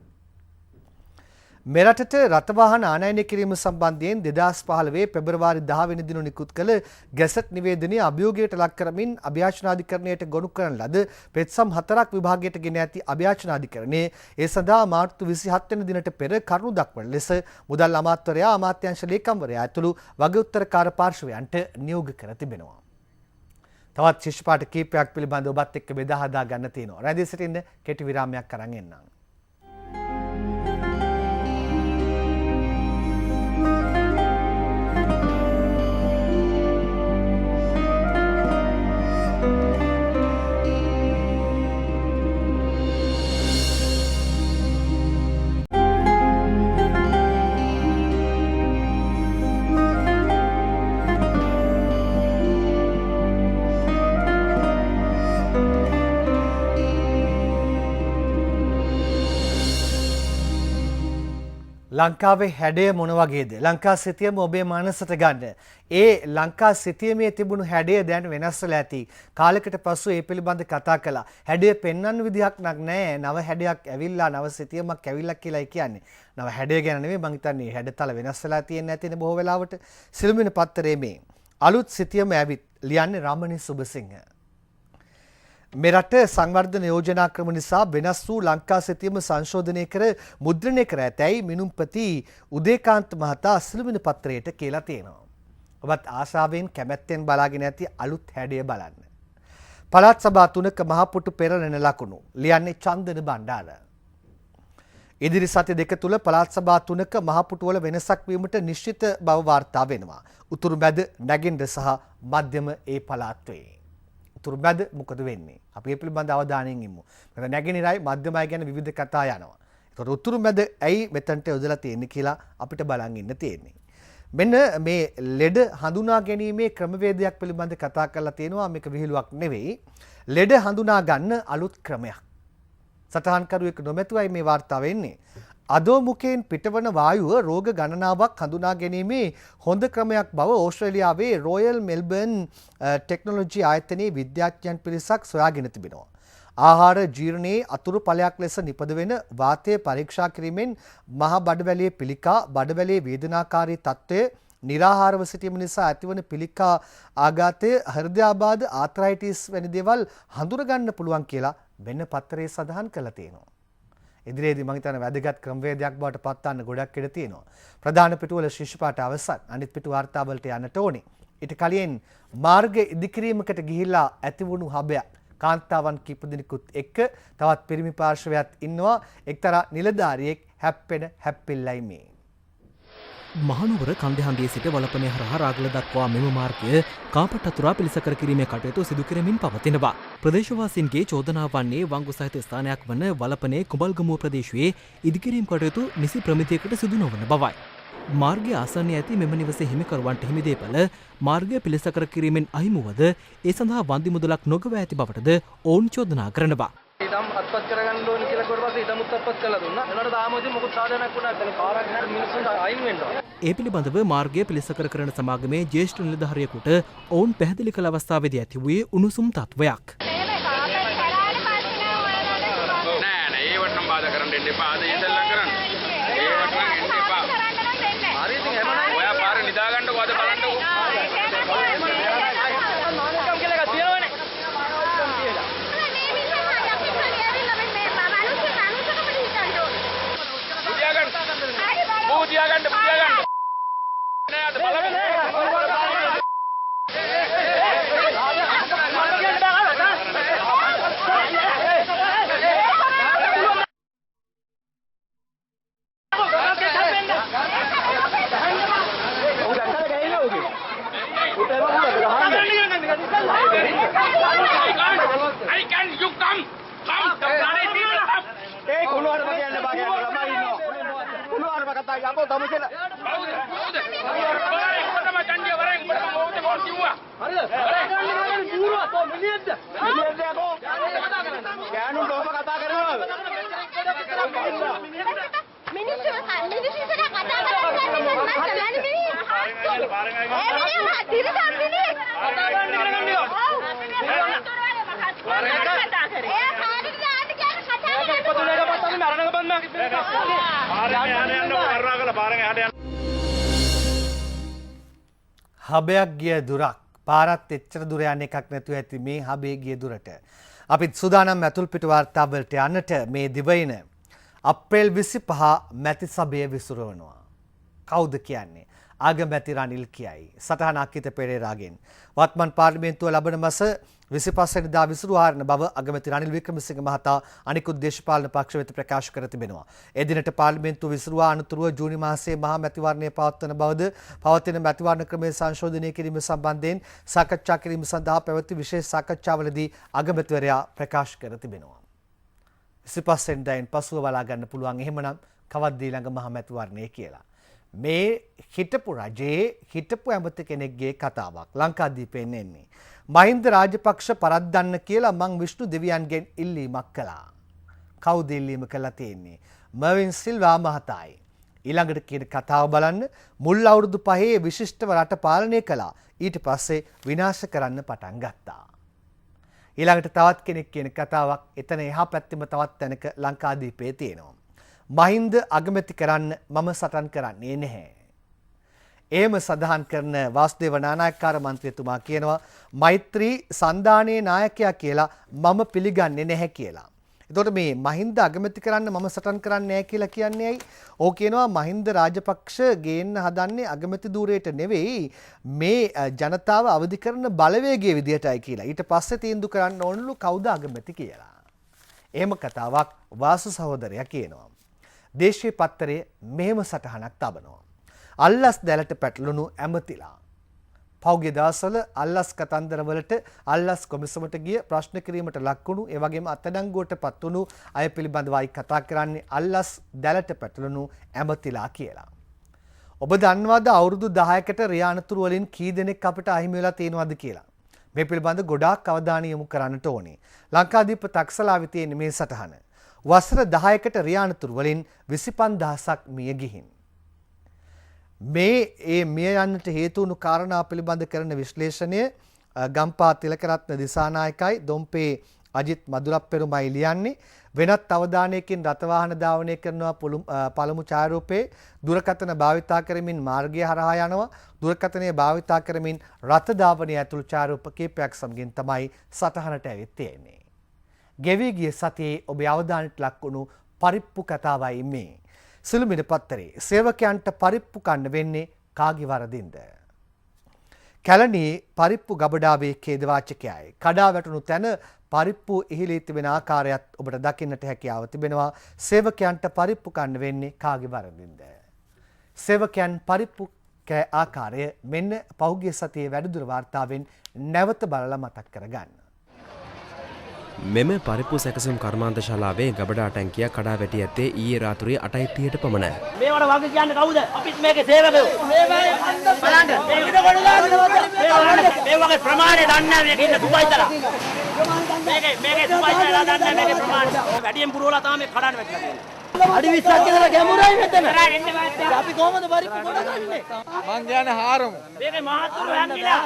Speaker 1: මෙරටට රථවාහන ආනයනය කිරීම සම්බන්ධයෙන් 2015 පෙබරවාරි 10 වෙනි දින නිකුත් කළ ගැසට් නිවේදනය අභියෝගයට ලක් කරමින් අභියාචනාධිකරණයට ගොනු කරන ලද පෙත්සම් 4ක් විභාගයට ගෙන ඇති අභියාචනාධිකරණයේ ඒ සඳහා මාර්තු 27 වෙනි දිනට පෙර කරුණු දක්වන ලෙස මුදල් අමාත්‍යවරයා අමාත්‍යාංශ ලේකම්වරයා ඇතුළු වගඋත්තරකාර පාර්ශවයන්ට නියෝග කර තිබෙනවා. තවත් ශිෂ්‍ය පාඨ කීපයක් පිළිබඳව ඔබත් එක්ක බෙදා හදා ගන්න තියෙනවා. රැඳී සිටින්න කෙටි විරාමයක් අරන් එන්නම්. ලංකාවේ හැඩය මොන වගේද? ලංකා සිතියම ඔබේ මනසට ගන්න. ඒ ලංකා සිතියමේ තිබුණු හැඩය දැන් වෙනස් වෙලා ඇති. කාලයකට පසු ඒ පිළිබඳ කතා කළා. හැඩය පෙන්වන්න විදිහක් නැහැ. නව හැඩයක් ඇවිල්ලා නව සිතියමක් ඇවිල්ලා කියලායි කියන්නේ. නව හැඩය ගැන නෙමෙයි මං හිතන්නේ හැඩතල වෙනස් වෙලා තියෙන්නේ නැතිනේ බොහෝ වෙලාවට. සිළුමිණ පත්තරේ මේ අලුත් සිතියම ඇවිත් ලියන්නේ රමණී සුබසිංහ. මෙරට සංවර්ධන යෝජනා ක්‍රම නිසා වෙනස් වූ ලංකා සිතියම සංශෝධනය කර මුද්‍රණය කර ඇතැයි මිනුම්පති උදේකාන්ත මහතා සිළුමිණ පත්‍රයට කියලා තියෙනවා. ඔබත් ආශාවෙන් කැමැත්තෙන් බලාගෙන ඇති අලුත් හැඩය බලන්න. පළාත් සභා 3ක මහපොටු පෙරළෙන ලකුණු ලියන්නේ චන්දන බණ්ඩාර. ඉදිරි සති දෙක තුල පළාත් සභා 3ක මහපොටුවල වෙනසක් වීමට නිශ්චිත බව වාර්තා වෙනවා. උතුරු මැද නැගෙනහිර සහ මධ්‍යම ඒ පළාත් වේ. උතුරු මැද මොකද වෙන්නේ? අපි මේ පිළිබඳව අවධානයෙන් ඉමු. මොකද නැගෙනහිරයි මධ්‍යමයි ගැන විවිධ කතා යනවා. ඒතකොට උතුරු මැද ඇයි මෙතනට යොදලා තියෙන්නේ කියලා අපිට බලන් ඉන්න තියෙන්නේ. මෙන්න මේ ලෙඩ හඳුනා ගැනීමේ ක්‍රමවේදයක් පිළිබඳ කතා කරලා තියෙනවා. මේක විහිළුවක් නෙවෙයි. ලෙඩ හඳුනා ගන්න අලුත් ක්‍රමයක්. සටහන්කරුවෙක් නොමැතුවයි මේ වාර්තාව වෙන්නේ. අදෝමුඛයෙන් පිටවන වායුව රෝග ගණනාවක් හඳුනා ගැනීමේ හොඳ ක්‍රමයක් බව ඕස්ට්‍රේලියාවේ රොයල් මෙල්බර්න් ටෙක්නොලොජි ආයතනයේ විද්‍යාඥයන් පිරිසක් සොයාගෙන තිබෙනවා. ආහාර ජීර්ණයේ අතුරු ඵලයක් ලෙස නිපද වෙන වාතය පරීක්ෂා කිරීමෙන් මහ බඩවැලේ පිළිකා බඩවැලේ වේදනාකාරී තත්ත්වය නිරාහාරව සිටීම නිසා ඇතිවන පිළිකා ආඝාතය හෘදයාබාධ ආතරයිටිස් වැනි දේවල් හඳුනගන්න පුළුවන් කියලා වෙන පත්තරයේ සඳහන් කරලා තියෙනවා. ඉදිරියේදී මම හිතන්නේ වැදගත් ක්‍රමවේදයක් බවට පත්වන්න ගොඩක් ඉඩ තියෙනවා. ප්‍රධාන පිටුවල ශිෂ්‍ය පාඨ අවසන්. අනිත් පිටු වාර්තාවලට යන්නට ඕනේ. ඊට කලින් මාර්ග ඉදිකිරීමකට ගිහිල්ලා ඇතිවුණු හබයක් කාන්තාවන් කීප දෙනෙකුත් එක්ක තවත් පිරිමි පාර්ශවයක් ඉන්නවා. එක්තරා නිලධාරියෙක් හැප්පෙන හැප්පිල්ලයි මේ.
Speaker 10: මහනුවර කන්දෙහන්දියේ සිට වලපනේ හරහා රාගල දක්වා මෙම මාර්ගය කාපට් අතුරා පිළිසකර කිරීමේ කටයුතු සිදු කරමින් පවතිනවා. ප්‍රදේශවාසීන්ගේ චෝදනාව වන්නේ වංගු සහිත ස්ථානයක් වන වලපනේ කුඹල්ගමුව ප්‍රදේශයේ ඉදිකිරීම් කටයුතු නිසි ප්‍රමිතියකට සිදු නොවන බවයි. මාර්ගය ආසන්නයේ ඇති මෙම නිවසේ හිමිකරුවන්ට හිමි දේපල මාර්ගය පිළිසකර කිරීමෙන් අහිමුවද ඒ සඳහා වන්දි මුදලක් නොගව ඇති බවටද ඔවුන් චෝදනා කරනවා.
Speaker 5: ඉදම් අත්පත් කරගන්න ඕන කියලා කිව්වට පස්සේ ඉදමුත් අත්පත් කළා දුන්නා. ඒනට තාම ඉතින් මොකද සාධනයක් වුණා නැහැ. කාරක් නෑ මිනිස්සුන්ට අයින් වෙන්න ඕන.
Speaker 10: ඒ පිළිබඳව මාර්ගය පිළිසකර කරන සමාගමේ ජ්‍යෙෂ්ඨ නිලධාරියෙකුට ඔවුන් පැහැදිලි කළ අවස්ථාවේදී ඇති වූයේ උණුසුම් තත්වයක්.
Speaker 1: හබයක් ගිය දුරක් පාරත් එච්චර දුර යන එකක් නැතුව ඇති මේ හබේ ගිය දුරට අපිත් සූදානම් ඇතුල් පිට වාර්තා වලට යන්නට මේ දිවයින අප්‍රේල් 25 මැති සභය විසුරවනවා. කවුද කියන්නේ? ආගමැති රනිල් කියයි. සටහන අකිත පෙරේරාගෙන් වත්මන් පාර්ලිමේන්තුව ලබන මාස 25 වෙනිදා විසුරුවාරන බව අගමැති රනිල් වික්‍රමසිංහ මහතා අනිකුත් දේශපාලන පක්ෂ වෙත ප්‍රකාශ කර තිබෙනවා. ඒ දිනට පාර්ලිමේන්තුව විසුරුවා අනතුරුව ජූනි මාසයේ මහා මැතිවරණය පවත්වන බවද පවතින මැතිවරණ ක්‍රමය සංශෝධනය කිරීම සම්බන්ධයෙන් සාකච්ඡා කිරීම සඳහා පැවති විශේෂ සාකච්ඡාවලදී අගමැතිවරයා ප්‍රකාශ කර තිබෙනවා. 25 වෙනිදායින් පසුව බලා ගන්න පුළුවන් එහෙමනම් කවද්ද ඊළඟ මහා මැතිවරණය කියලා. මේ හිටපු රජයේ හිටපු ඇමති කෙනෙක්ගේ කතාවක් ලංකාදීපයෙන් එන්නේ. මහින්ද රාජපක්ෂ පරද්දන්න කියලා මං විෂ්ණු දෙවියන්ගෙන් ඉල්ලීමක් කළා. කවුද ඉල්ලීම කළා තියෙන්නේ? මර්වින් සිල්වා මහතායි. ඊළඟට කියන කතාව බලන්න. මුල් අවුරුදු 5 විශිෂ්ටව රට පාලනය කළා. ඊට පස්සේ විනාශ කරන්න පටන් ගත්තා. ඊළඟට තවත් කෙනෙක් කියන කතාවක් එතන එහා පැත්තෙම තවත් තැනක ලංකාදීපයේ තියෙනවා. මහින්ද අගමැති කරන්න මම සටන් කරන්නේ නැහැ. එහෙම සඳහන් කරන වාසුදේව නානායක්කාර මන්ත්‍රීතුමා කියනවා මෛත්‍රී සන්දානයේ නායකයා කියලා මම පිළිගන්නේ නැහැ කියලා. එතකොට මේ මහින්ද අගමැති කරන්න මම සටන් කරන්නේ නැහැ කියලා කියන්නේ ඇයි? ඕක කියනවා මහින්ද රාජපක්ෂ ගේන්න හදන්නේ අගමැති ධූරයට නෙවෙයි මේ ජනතාව අවදි කරන බලවේගයේ විදියටයි කියලා. ඊට පස්සේ තීන්දුව කරන්න ඕනලු කවුද අගමැති කියලා. එහෙම කතාවක් වාසු සහෝදරයා කියනවා. දේශීය පත්තරයේ මෙහෙම සටහනක් තබනවා. අල්ලස් දැලට පැටළුණු ඇමතිලා. පෞගේ දවස්වල අල්ලස් කතන්දරවලට අල්ලස් කොමිසමට ගිය ප්‍රශ්න කිරීමට ලක්වුණු ඒ වගේම අත්අඩංගුවට පත්වුණු අය පිළිබඳවයි කතා කරන්නේ අල්ලස් දැලට පැටළුණු ඇමතිලා කියලා. ඔබ දන්නවද අවුරුදු 10කට රියානතුරු වලින් කී දෙනෙක් අපිට අහිමි වෙලා තියෙනවද කියලා? මේ පිළිබඳ ගොඩාක් අවධානය යොමු කරන්නට ඕනේ. ලංකාදීප තක්සලාවේ තියෙන මේ සටහන. වසර 10කට රියානතුරු වලින් 25000ක් මිය ගිහින්. මේ මිය යන්නට හේතු වුණු කාරණා පිළිබඳ කරන විශ්ලේෂණය ගම්පා තිලකරත්න දිසානායකයි දොම්පේ අජිත් මදුරප්පෙරුමයි ලියන්නේ. වෙනත් අවධානයකින් රථවාහන ධාවනය කරනවා පළමු ඡායාරූපේ දුරකථන භාවිතා කරමින් මාර්ගය හරහා යනවා. දුරකථනය භාවිතා කරමින් රථ ධාවනය ඇතුළු ඡායාරූප කීපයක් සමගින් තමයි සටහනට ඇවිත් තියෙන්නේ. ගෙවි ගිය සතියේ ඔබ අවධානයට ලක් වුණු පරිප්පු කතාවයි මේ. සිළුමිණ පත්තරේ සේවකයන්ට පරිප්පු කන්න වෙන්නේ කාගේ වරදින්ද? කැලණියේ පරිප්පු ගබඩාවේ ඛේදවාචකයයි. කඩා වැටුණු තැන පරිප්පු ඉහිලී තිබෙන ආකාරයත් ඔබට දකින්නට හැකියාව තිබෙනවා. සේවකයන්ට පරිප්පු කන්න වෙන්නේ කාගේ වරදින්ද? සේවකයන් පරිප්පු කෑ ආකාරය මෙන්න පහුගිය සතියේ වැඩිදුර වාර්තාවෙන් නැවත බලලා මතක් කරගන්න.
Speaker 2: මෙම පරිප්පු සැකසුම් කර්මාන්තශාලාවේ ගබඩා ටැංකිය කඩා වැටි ඇත්තේ ඊයේ රාත්‍රියේ 8:30ට පමණ.
Speaker 11: මේවට වගේ කියන්නේ කවුද? අපිත් මේකේ සේවකයෝ. බලන්න. මේ වගේ ප්‍රමාණය දන්නේ නැහැ මේක ඉන්න සුපයිතලා. මේකේ සුපයිතලා දන්නේ නැහැ මේකේ ප්‍රමාණය. වැඩියෙන් පුරවලා තමයි මේ කඩන්න වැටලා තියෙන්නේ. අඩි 20ක් විතර ගැඹුරයි මෙතන. අපි කොහමද පරිප්පු කොට ගන්නේ? මං කියන්නේ හාරමු. මේකේ මහත්තුරු යන්නේ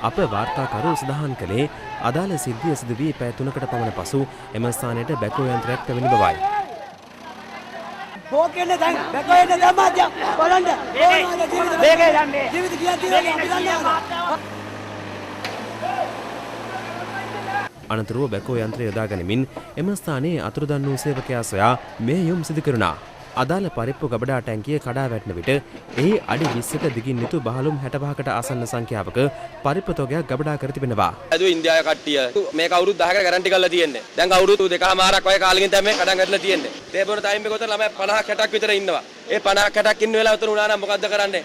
Speaker 2: අප වාර්තාකරු සඳහන් කළේ අදාළ සිද්ධිය සිදු වී පැය 3කට පමණ පසු එම ස්ථානයට බැකෝ යන්ත්‍රයක් පැමිණි බවයි.
Speaker 11: බෝකෙන්නේ දැන් බැකෝ එන්නේ දැම්මා බලන්න. මේකේ යන්නේ. ජීවිත කියා තියෙනවා අපි දන්නේ.
Speaker 2: අනතුරුව බැකෝ යන්ත්‍රය යොදා ගනිමින් එම ස්ථානයේ අතුරුදන් වූ සේවකයා සොයා මෙහෙයුම් සිදු කරුණා. අදාළ පරිප්පු ගබඩා ටැංකිය කඩා වැටෙන විට එහි අඩි 20ක දිගින් යුතු බහලුම් 65කට ආසන්න සංඛ්‍යාවක පරිප්පු තොගයක් ගබඩා කර තිබෙනවා.
Speaker 12: අද ඉන්දියාවේ කට්ටිය මේක අවුරුදු 10කට ගැරන්ටි කරලා තියෙන්නේ. දැන් අවුරුදු 2කමාරක් වගේ කාලෙකින් තමයි මේ කඩන් ගටලා තියෙන්නේ. ඒ බොන ටයිම් එක උතර ළමයි 50ක් 60ක් විතර ඉන්නවා. ඒ 50ක් 60ක් ඉන්න වෙලාව උතර උනා නම් මොකද්ද කරන්නේ?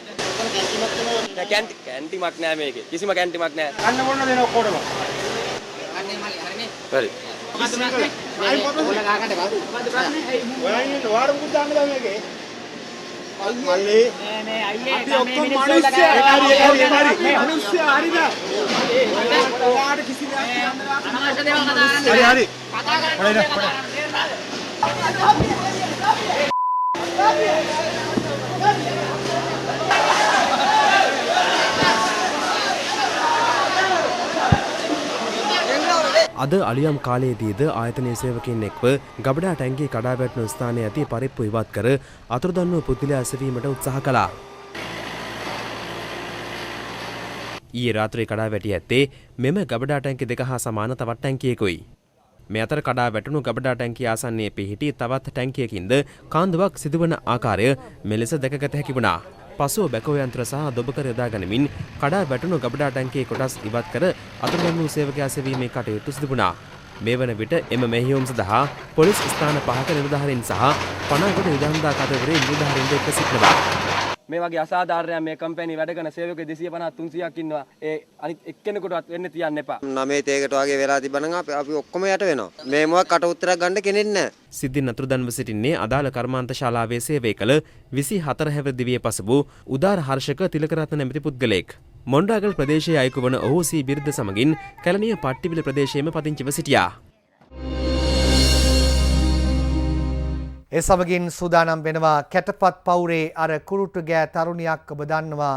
Speaker 12: කැන්ටිමක් නෑ මේකේ. කිසිම කැන්ටිමක් නෑ.
Speaker 11: අන්න මොන දෙන ඔක්කොටම.
Speaker 12: හරි.
Speaker 11: ආයි පොතේ ඔයාලා ගහකට බලන්න. මොකද්ද ප්‍රශ්නේ? ඔයා ඉන්නේ වාර මුකුත් දාන්න බෑ මේකේ. මල්ලේ මේ අයියේ අපි ඔක්කොම මිනිස්සු හරි මිනිස්සු හරි නෑ. ඔයාට කිසි දෙයක් කියන්න බෑ. අනවශ්‍ය දේවල් කතා කරන්න. හරි හරි. කතා
Speaker 2: අද අලියම් කාලයේදීද ආයතනයේ සේවකයින් එක්ව ගබඩා ටැංකිය කඩා වැටුණු ස්ථානයේ ඇති පරිප්පු ඉවත් කර අතුරුදන් වූ පුද්ගලයා ඇසවීමට උත්සාහ කළා. ඊයේ රාත්‍රියේ කඩා වැටි ඇත්තේ මෙම ගබඩා ටැංකි දෙක හා සමාන තවත් ටැංකියකුයි. මේ අතර කඩා වැටුණු ගබඩා ටැංකිය ආසන්නයේ පිහිටි තවත් ටැංකියකින්ද කාන්දුවක් සිදුවන ආකාරය මෙලෙස දැකගත හැකි වුණා. පසුව බැකෝ යන්ත්‍ර සහ දොබකර යොදා ගනිමින් කඩා වැටුණු ගබඩා ටැංකියේ කොටස් ඉවත් කර අතුරුදන් වූ සේවකයා සෙවීමේ කටයුතු සිදු වුණා. මේ වන විට එම මෙහෙයුම් සඳහා පොලිස් ස්ථාන 5ක නිලධාරීන් සහ 50කට නිලධාරීන් කාර්යවලේ නිලධාරීන් එක්ව සිටිනවා.
Speaker 12: මේ වගේ අසාධාරණයක් මේ කම්පැනි වැඩ කරන සේවකයෝ 250 300ක් ඉන්නවා. ඒ අනිත් එක්කෙනෙකුටවත් වෙන්න තියන්න එපා. 9 තේකට වගේ වෙලා තිබ්බනම් අපි ඔක්කොම යට වෙනවා. මේ මොකක් කට උත්තරයක් ගන්න කෙනෙක් නැහැ.
Speaker 2: සිද්ධින් අතුරුදන්ව සිටින්නේ අදාළ කර්මාන්ත ශාලාවේ සේවය කළ 24 හැවිරිදි දිවියේ පසු උදාර හර්ෂක තිලකරත්න නැමැති පුද්ගලයෙක්. මොණ්ඩාගල් ප්‍රදේශයේ අයෙකු වන ඔහු සී බිරිඳ සමගින් කැලණිය පට්ටිවිල ප්‍රදේශයේම පදිංචිව සිටියා.
Speaker 1: ඒ සමගින් සූදානම් වෙනවා කැටපත් පවුරේ අර කුරුටු ගෑ තරුණියක් ඔබ දන්නවා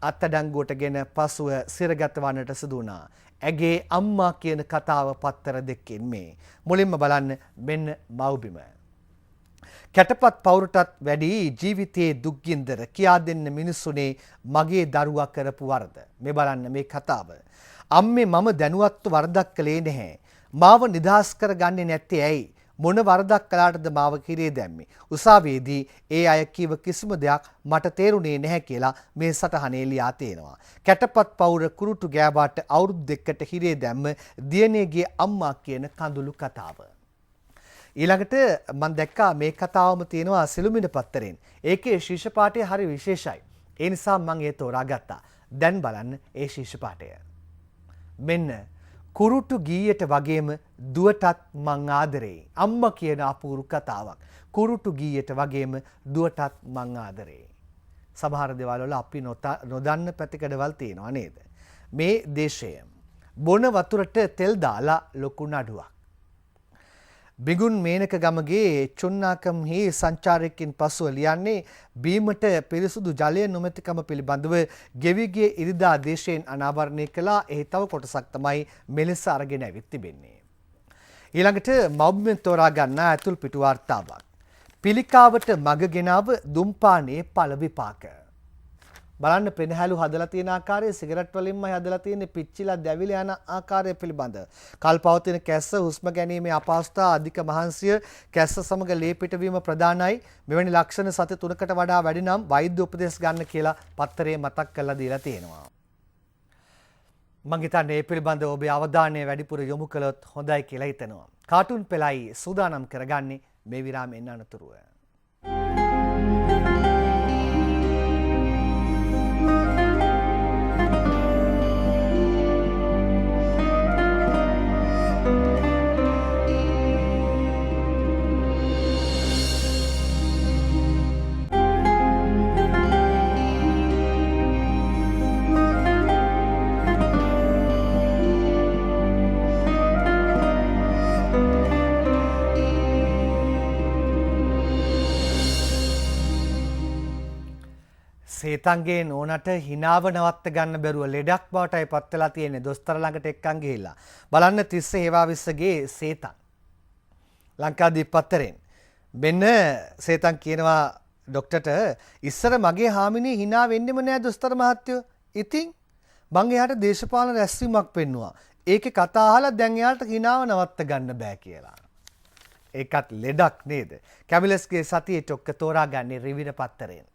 Speaker 1: අත්අඩංගුවටගෙන පසුව සිරගත වන්නට සිදු වුණා. ඇගේ අම්මා කියන කතාව පත්තර දෙකකින් මේ. මුලින්ම බලන්න මෙන්න මව්බිම. කැටපත් පවුරටත් වැඩි ජීවිතයේ දුක්ගින්දර කියා දෙන්න මිනිස්සුනේ මගේ දරුවා කරපු වරද. මේ බලන්න මේ කතාව. අම්මේ මම දැනුවත්ව වරදක් කළේ නැහැ. මාව නිදහස් කරගන්නේ නැත්තේ ඇයි? මොන වරදක් කළාටද මාව කිරේ දැම්මේ? උසාවියේදී ඒ අය කිව්ව කිසිම දෙයක් මට තේරුනේ නැහැ කියලා මේ සටහනේ ලියා තියෙනවා. කැටපත් පවුර කුරුටු ගෑවාට අවුරුදු දෙකකට හිරේ දැම්ම දියණියගේ අම්මා කියන කඳුළු කතාව. ඊළඟට මම දැක්කා මේ කතාවම තියෙනවා සිළුමිණ පත්තරෙන්. ඒකේ ශීර්ෂ පාඨය හරි විශේෂයි. ඒ නිසා මම ඒ තෝරාගත්තා. දැන් බලන්න ඒ ශීර්ෂ පාඨය. මෙන්න කුරුටු ගීයට වගේම දුවටත් මං ආදරේ. අම්මා කියන අපූර්ව කතාවක්. කුරුටු ගීයට වගේම දුවටත් මං ආදරේ. සමහර දේවල් වල අපි නොදන්න පැතිකඩවල් තියෙනවා නේද? මේ දේශය බොන වතුරට තෙල් දාලා ලොකු නඩුවක්. බිගුන් මේනක ගමගේ චුන්නාකම්හි සංචාරකයන් පසුව ලියන්නේ බීමට පිරිසුදු ජලය නොමැතිකම පිළිබඳව ගෙවිගේ ඉරිදා දේශයෙන් අනාවරණය කළා. එහි තව කොටසක් තමයි මෙලෙස අරගෙන ඇවිත් තිබෙන්නේ. ඊළඟට මව්බිමෙන් තෝරා ගන්නා ඇතුල් පිටු වාර්තාවක්. පිළිකාවට මග ගෙනාව දුම්පානේ පළ විපාක. බලන්න පෙනහැලු හදලා තියෙන ආකාරය සිගරට් වලින්මයි හදලා තියෙන්නේ පිච්චිලා දැවිලා යන ආකාරය පිළිබඳ. කල්පවතින කැස්ස හුස්ම ගැනීමේ අපහසුතා අධික මහන්සිය කැස්ස සමග ලේ පිටවීම ප්‍රධානයි. මෙවැනි ලක්ෂණ සති 3කට වඩා වැඩි නම් වෛද්‍ය උපදෙස් ගන්න කියලා පත්තරේ මතක් කරලා දීලා තියෙනවා. මං හිතන්නේ ඒ පිළිබඳව ඔබේ අවධානය වැඩිපුර යොමු කළොත් හොඳයි කියලා හිතෙනවා. කාටුන් පෙළයි සූදානම් කරගන්නේ මේ විරාමයෙන් අනතුරුව. සේතන්ගේ නෝනට හිනාව නවත්ත ගන්න බැරුව ලෙඩක් බවටයි පත් වෙලා තියෙන්නේ. දොස්තර ළඟට එක්කන් ගිහිල්ලා බලන්න තිස්ස හේවාවිස්සගේ සේතන් ලංකාදීප පත්තරෙන් මෙන්න සේතන් කියනවා ડોක්ටර්ට ඉස්සර මගේ හාමිනේ හිනා වෙන්නෙම නෑ දොස්තර මහත්තයෝ. ඉතින් මං එයාට දේශපාලන රැස්වීමක් පෙන්නුවා. ඒකේ කතා අහලා දැන් එයාට හිනාව නවත්ත ගන්න බෑ කියලා. ඒකත් ලෙඩක් නේද? කැමිලස්ගේ සතියේ ටොක්ක තෝරාගන්නේ රිවින පත්තරෙන්.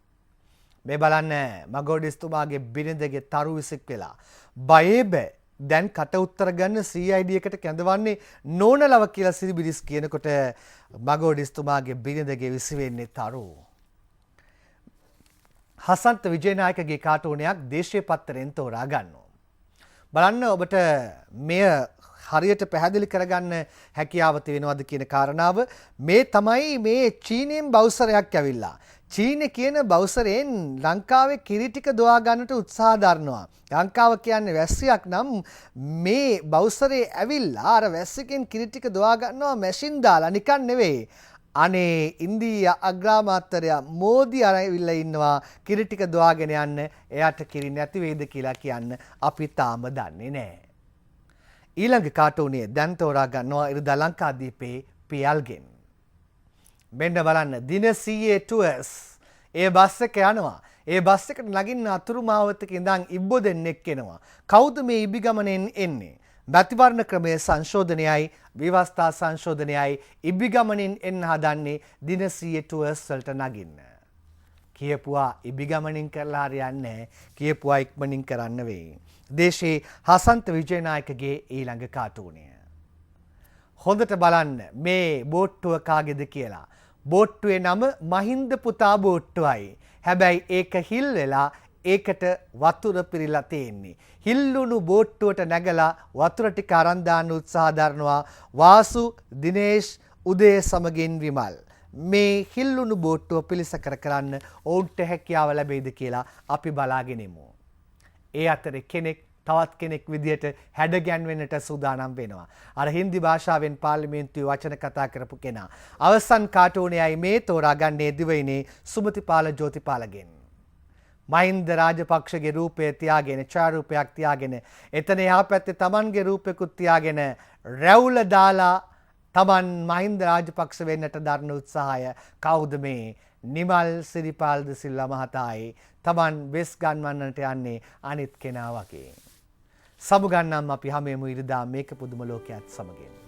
Speaker 1: මේ බලන්න මගෝඩිස්තුමාගේ බිරිඳගේ තරු විසික් වෙලා බයේ බෑ දැන් කට උත්තර ගන්න CID එකට කැඳවන්නේ නෝනලව කියලා සිරිබිරිස් කියනකොට මගෝඩිස්තුමාගේ බිරිඳගේ විසි වෙන්නේ තරු. හසන්ත විජේනායකගේ කාටුනයක් දේශීය පත්තරෙන් තෝරා ගන්නවා. බලන්න ඔබට මෙය හරියට පැහැදිලි කරගන්න හැකියාව තියෙනවද කියන කාරණාව මේ තමයි මේ චීනයෙන් බවුසරයක් ඇවිල්ලා. චීන කියන බවුසරයෙන් ලංකාවේ කිරි ටික දොවා ගන්නට උත්සාහ දරනවා. ලංකාව කියන්නේ වැස්සියක් නම් මේ බවුසරේ ඇවිල්ලා අර වැස්සිකෙන් කිරි ටික දොවා ගන්නවා මැෂින් දාලා නිකන් නෙවෙයි. අනේ ඉන්දියා අග්‍රාමාත්‍යරයා මෝදි අරවිල්ලා ඉන්නවා කිරි ටික දොවාගෙන යන්න. එයාට කිරි නැති වෙයිද කියලා කියන්න අපි තාම දන්නේ නැහැ. ඊළඟ කාටුනේ දැන් තෝරා ගන්නවා ඉරිදා ලංකාදීපේ පියල්ගෙන්. මෙන්න බලන්න දින 100 ටුවර්ස් ඒ බස් එක යනවා. ඒ බස් එකට නගින්න අතුරු මාවතක ඉඳන් ඉබ්බෝ දෙන්නෙක් එනවා. කවුද මේ ඉබි ගමනෙන් එන්නේ? මැතිවරණ ක්‍රමයේ සංශෝධනයයි විවස්ථා සංශෝධනයයි ඉබි ගමනින් එන්න හදන්නේ දින 100 ටුවර්ස් වලට නගින්න. කියපුවා ඉබි ගමනින් කරලා හරියන්නේ කියපුවා ඉක්මනින් කරන්න වෙයි. දේශේ හසන්ත විජේනායකගේ ඊළඟ කාටුනය. හොඳට බලන්න මේ බෝට්ටුව කාගේද කියලා. බෝට්ටුවේ නම මහින්ද පුතා බෝට්ටුවයි. හැබැයි ඒක හිල් වෙලා ඒකට වතුර පිරিলা තියෙන්නේ. හිල්ලුණු බෝට්ටුවට නැගලා වතුර ටික අරන් දාන්න උත්සාහ දරනවා වාසු දිනේෂ් උදේ සමගින් විමල්. මේ හිල්ලුණු බෝට්ටුව පිළිසකර කරන්න ඔවුන්ට හැකියාව ලැබෙයිද කියලා අපි බලාගෙන ඉමු. ඒ අතරේ කෙනෙක් තවත් කෙනෙක් විදියට හැඩගැන්වෙන්නට සූදානම් වෙනවා. අර හින්දි භාෂාවෙන් පාර්ලිමේන්තුවේ වචන කතා කරපු කෙනා. අවසන් කාටුනේයි මේ තෝරාගන්නේ දිවයිනේ සුමතිපාල ජෝතිපාලගෙන්. මහින්ද රාජපක්ෂගේ රූපය තියාගෙන ඡායාරූපයක් තියාගෙන එතන එහා පැත්තේ Tamanගේ රූපයකුත් තියාගෙන රැවුල දාලා Taman මහින්ද රාජපක්ෂ වෙන්නට දරන උත්සාහය කවුද මේ? නිමල් සිරිපාල්ද සිල්වා මහතායි Taman වෙස් ගන්වන්නට යන්නේ අනිත් කෙනා වගේ. සමුගන්නම් අපි හැමෝම ඉරිදා මේක පුදුම ලෝකයක් සමගින්.